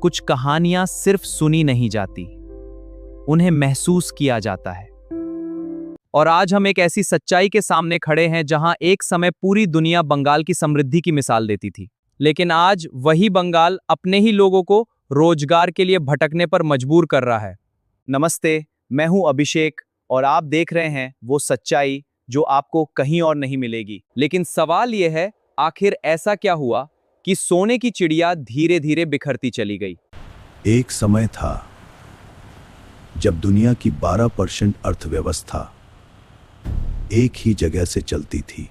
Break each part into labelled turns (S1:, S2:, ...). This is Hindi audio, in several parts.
S1: कुछ कहानियां सिर्फ सुनी नहीं जाती, उन्हें महसूस किया जाता है। और आज हम एक ऐसी सच्चाई के सामने खड़े हैं जहां एक समय पूरी दुनिया बंगाल की समृद्धि की मिसाल देती थी, लेकिन आज वही बंगाल अपने ही लोगों को रोजगार के लिए भटकने पर मजबूर कर रहा है। नमस्ते, मैं हूं अभिषेक और आप देख रहे हैं वो सच्चाई जो आपको कहीं और नहीं मिलेगी। लेकिन सवाल यह है, आखिर ऐसा क्या हुआ कि सोने की चिड़िया धीरे धीरे बिखरती चली गई?
S2: एक समय था जब दुनिया की 12% अर्थव्यवस्था एक ही जगह से चलती थी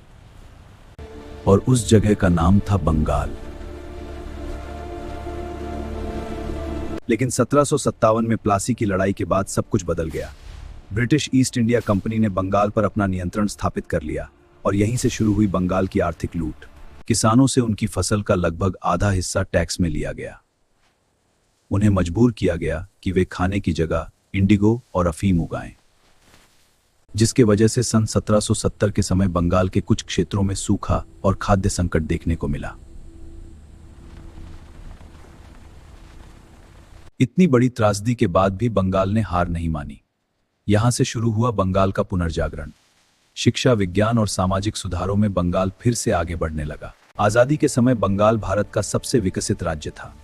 S2: और उस जगह का नाम था बंगाल। लेकिन 1757 में प्लासी की लड़ाई के बाद सब कुछ बदल गया। ब्रिटिश ईस्ट इंडिया कंपनी ने बंगाल पर अपना नियंत्रण स्थापित कर लिया और यहीं से शुरू हुई बंगाल की आर्थिक लूट। किसानों से उनकी फसल का लगभग आधा हिस्सा टैक्स में लिया गया। उन्हें मजबूर किया गया कि वे खाने की जगह इंडिगो और अफीम उगाएं, जिसके वजह से सन 1770 के समय बंगाल के कुछ क्षेत्रों में सूखा और खाद्य संकट देखने को मिला। इतनी बड़ी त्रासदी के बाद भी बंगाल ने हार नहीं मानी। यहां से शुरू हुआ बंगाल का पुनर्जागरण। शिक्षा, विज्ञान और सामाजिक सुधारों में बंगाल फिर से आगे बढ़ने लगा। आजादी के समय बंगाल भारत का सबसे विकसित राज्य था।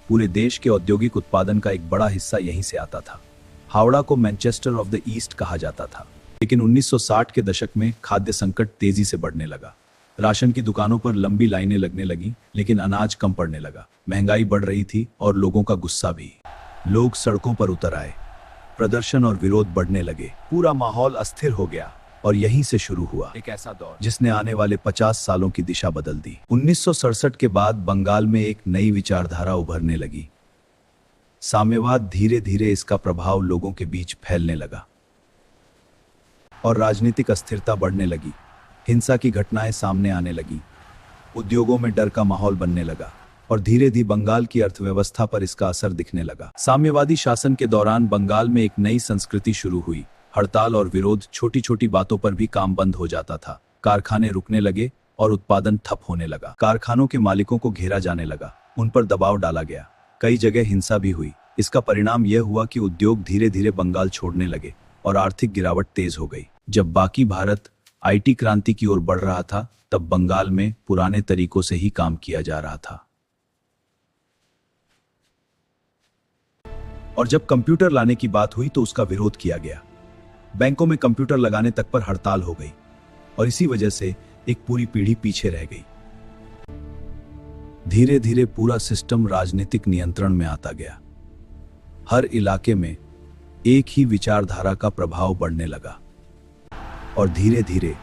S2: पूरे देश के औद्योगिक उत्पादन का एक बड़ा हिस्सा यहीं से आता था। हावड़ा को मैनचेस्टर ऑफ द ईस्ट कहा जाता था। लेकिन 1960 के दशक में खाद्य संकट तेजी से बढ़ने लगा। राशन की दुकानों पर लंबी लाइनें लगने लगी, लेकिन अनाज कम पड़ने लगा। महंगाई बढ़ रही थी और लोगों का गुस्सा भी। लोग सड़कों पर उतर आए, प्रदर्शन और विरोध बढ़ने लगे। पूरा माहौल अस्थिर हो गया और यहीं से शुरू हुआ एक ऐसा दौर जिसने आने वाले 50 सालों की दिशा बदल दी। 1967 के बाद बंगाल में एक नई विचारधारा उभरने लगी। साम्यवाद। धीरे धीरे इसका प्रभाव लोगों के बीच फैलने लगा और राजनीतिक अस्थिरता बढ़ने लगी। हिंसा की घटनाएं सामने आने लगी। उद्योगों में डर का माहौल बनने लगा और धीरे धीरे बंगाल की अर्थव्यवस्था पर इसका असर दिखने लगा। साम्यवादी शासन के दौरान बंगाल में एक नई संस्कृति शुरू हुई। हड़ताल और विरोध, छोटी छोटी बातों पर भी काम बंद हो जाता था। कारखाने रुकने लगे और उत्पादन ठप होने लगा। कारखानों के मालिकों को घेरा जाने लगा, उन पर दबाव डाला गया। कई जगह हिंसा भी हुई। इसका परिणाम यह हुआ कि उद्योग धीरे धीरे बंगाल छोड़ने लगे और आर्थिक गिरावट तेज हो गई। जब बाकी भारत आईटी क्रांति की ओर बढ़ रहा था, तब बंगाल में पुराने तरीकों से ही काम किया जा रहा था। और जब कंप्यूटर लाने की बात हुई तो उसका विरोध किया गया। बैंकों में कंप्यूटर लगाने तक पर हड़ताल हो गई और इसी वजह से एक पूरी पीढ़ी पीछे रह गई। धीरे धीरे पूरा सिस्टम राजनीतिक नियंत्रण में आता गया। हर इलाके में एक ही विचारधारा का प्रभाव बढ़ने लगा और धीरे धीरे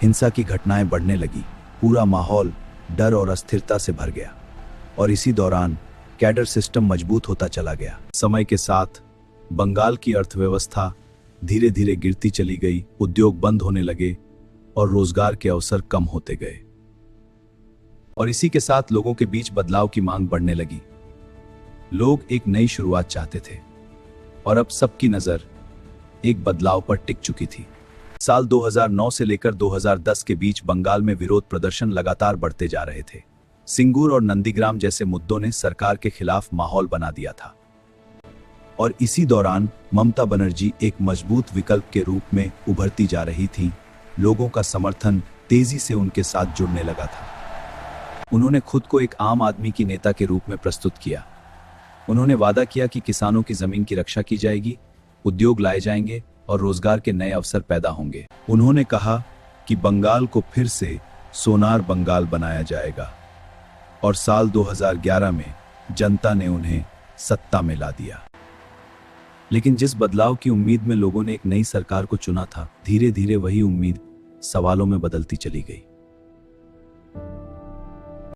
S2: हिंसा की घटनाएं बढ़ने लगी। पूरा माहौल डर और अस्थिरता से भर गया और इसी दौरान कैडर सिस्टम मजबूत होता चला गया। समय के साथ बंगाल की अर्थव्यवस्था धीरे धीरे गिरती चली गई। उद्योग बंद होने लगे और रोजगार के अवसर कम होते गए और इसी के साथ लोगों के बीच बदलाव की मांग बढ़ने लगी। लोग एक नई शुरुआत चाहते थे और अब सबकी नजर एक बदलाव पर टिक चुकी थी। साल 2009 से लेकर 2010 के बीच बंगाल में विरोध प्रदर्शन लगातार बढ़ते जा रहे थे। सिंगूर और नंदीग्राम जैसे मुद्दों ने सरकार के खिलाफ माहौल बना दिया था और इसी दौरान ममता बनर्जी एक मजबूत विकल्प के रूप में उभरती जा रही थीं। लोगों का समर्थन तेजी से उनके साथ जुड़ने लगा था। उन्होंने खुद को एक आम आदमी की नेता के रूप में प्रस्तुत किया। उन्होंने वादा किया कि किसानों की जमीन की रक्षा की जाएगी, उद्योग लाए जाएंगे और रोजगार के नए अवसर पैदा होंगे। उन्होंने कहा कि बंगाल को फिर से सोनार बंगाल बनाया जाएगा और साल 2011 में जनता ने उन्हें सत्ता में ला दिया। लेकिन जिस बदलाव की उम्मीद में लोगों ने एक नई सरकार को चुना था, धीरे धीरे वही उम्मीद सवालों में बदलती चली गई।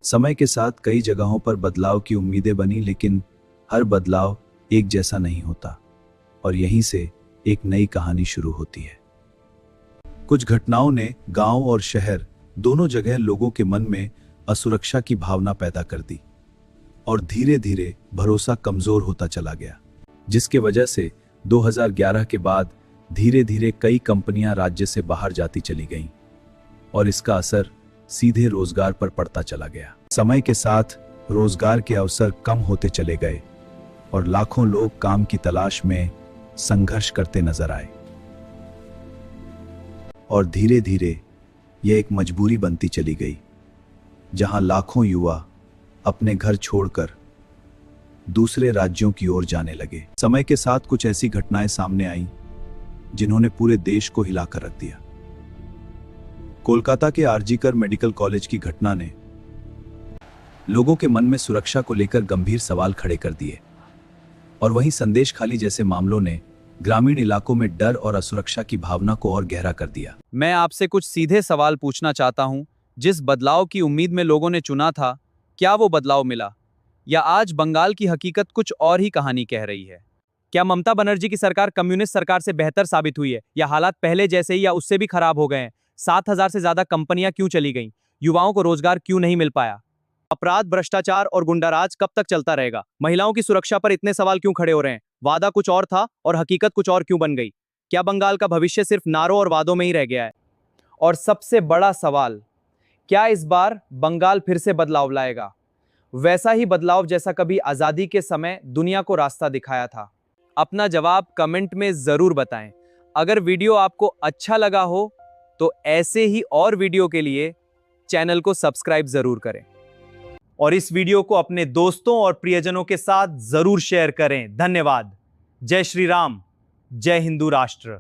S2: समय के साथ कई जगहों पर बदलाव की उम्मीदें बनी, लेकिन हर बदलाव एक जैसा नहीं होता और यहीं से एक नई कहानी शुरू होती है। कुछ घटनाओं ने गांव और शहर दोनों जगह लोगों के मन में असुरक्षा की भावना पैदा कर दी और धीरे धीरे भरोसा कमजोर होता चला गया, जिसके वजह से 2011 के बाद धीरे धीरे कई कंपनियां राज्य से बाहर जाती चली गईं और इसका असर सीधे रोजगार पर पड़ता चला गया। समय के साथ रोजगार के अवसर कम होते चले गए और लाखों लोग काम की तलाश में संघर्ष करते नजर आए। और धीरे धीरे यह एक मजबूरी बनती चली गई, जहां लाखों युवा अपने घर छोड़कर दूसरे राज्यों की ओर जाने लगे। समय के साथ कुछ ऐसी घटनाएं सामने आईं जिन्होंने पूरे देश को हिलाकर रख दिया। कोलकाता के आरजीकर मेडिकल कॉलेज की घटना ने लोगों के मन में सुरक्षा को लेकर गंभीर सवाल खड़े कर दिए, और वहीं संदेश खाली जैसे मामलों ने ग्रामीण इलाकों में डर और असुरक्षा की भावना को और गहरा कर दिया।
S1: मैं आपसे कुछ सीधे सवाल पूछना चाहता हूं। जिस बदलाव की उम्मीद में लोगों ने चुना था, क्या वो बदलाव मिला, या आज बंगाल की हकीकत कुछ और ही कहानी कह रही है? क्या ममता बनर्जी की सरकार कम्युनिस्ट सरकार से बेहतर साबित हुई है, या हालात पहले जैसे ही या उससे भी खराब हो गए हैं? 7,000 से ज्यादा कंपनियां क्यों चली गईं? युवाओं को रोजगार क्यों नहीं मिल पाया? अपराध, भ्रष्टाचार और गुंडाराज कब तक चलता रहेगा? महिलाओं की सुरक्षा पर इतने सवाल क्यों खड़े हो रहे हैं? वादा कुछ और था और हकीकत कुछ और क्यों बन गई? क्या बंगाल का भविष्य सिर्फ नारों और वादों में ही रह गया है? और सबसे बड़ा सवाल, क्या इस बार बंगाल फिर से बदलाव लाएगा, वैसा ही बदलाव जैसा कभी आजादी के समय दुनिया को रास्ता दिखाया था? अपना जवाब कमेंट में जरूर बताएं। अगर वीडियो आपको अच्छा लगा हो तो ऐसे ही और वीडियो के लिए चैनल को सब्सक्राइब जरूर करें, और इस वीडियो को अपने दोस्तों और प्रियजनों के साथ जरूर शेयर करें। धन्यवाद। जय श्री राम, जय हिंदू राष्ट्र।